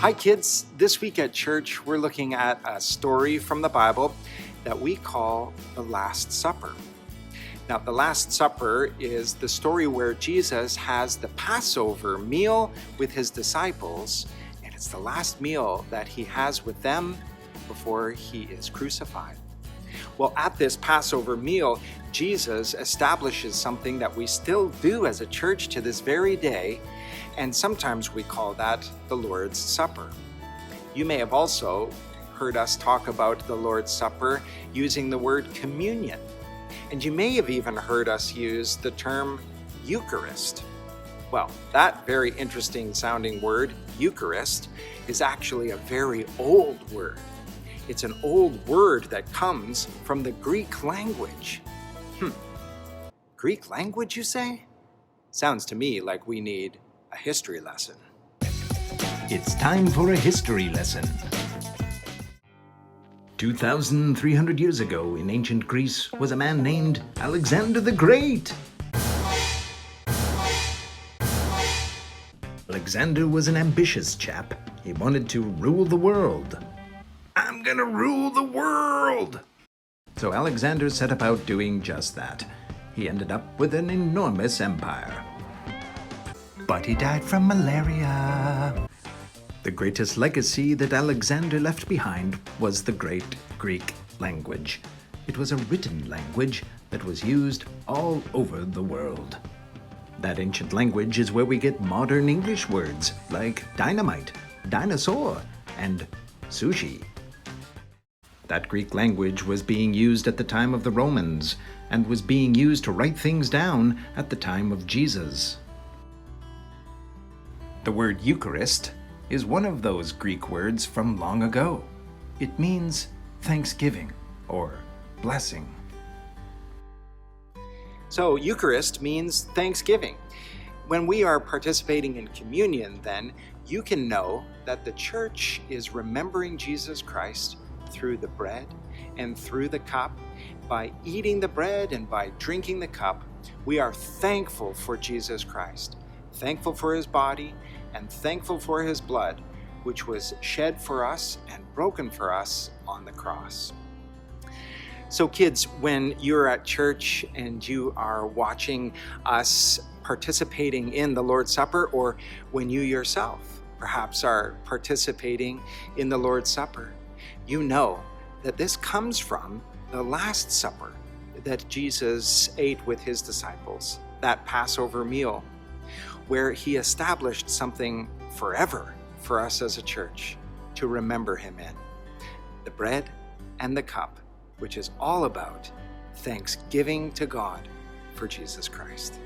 Hi kids, this week at church we're looking at a story from the Bible that we call the Last Supper. Now, the Last Supper is the story where Jesus has the Passover meal with his disciples, and it's the last meal that he has with them before he is crucified. Well, at this Passover meal, Jesus establishes something that we still do as a church to this very day, and sometimes we call that the Lord's Supper. You may have also heard us talk about the Lord's Supper using the word communion, and you may have even heard us use the term Eucharist. Well, that very interesting sounding word, Eucharist, is actually a very old word. It's an old word that comes from the Greek language. Greek language, you say? Sounds to me like we need a history lesson. It's time for a history lesson. 2,300 years ago in ancient Greece was a man named Alexander the Great. Alexander was an ambitious chap. He wanted to rule the world. I'm gonna rule the world! So Alexander set about doing just that. He ended up with an enormous empire. But he died from malaria. The greatest legacy that Alexander left behind was the great Greek language. It was a written language that was used all over the world. That ancient language is where we get modern English words like dynamite, dinosaur, and sushi. That Greek language was being used at the time of the Romans and was being used to write things down at the time of Jesus. The word Eucharist is one of those Greek words from long ago. It means thanksgiving or blessing. So Eucharist means thanksgiving. When we are participating in communion, then, you can know that the church is remembering Jesus Christ through the bread and through the cup. By eating the bread and by drinking the cup, we are thankful for Jesus Christ, thankful for his body, and thankful for his blood, which was shed for us and broken for us on the cross. So kids, when you're at church and you are watching us participating in the Lord's Supper, or when you yourself perhaps are participating in the Lord's Supper, you know that this comes from the Last Supper that Jesus ate with his disciples, that Passover meal, where he established something forever for us as a church to remember him in. The bread and the cup, which is all about thanksgiving to God for Jesus Christ.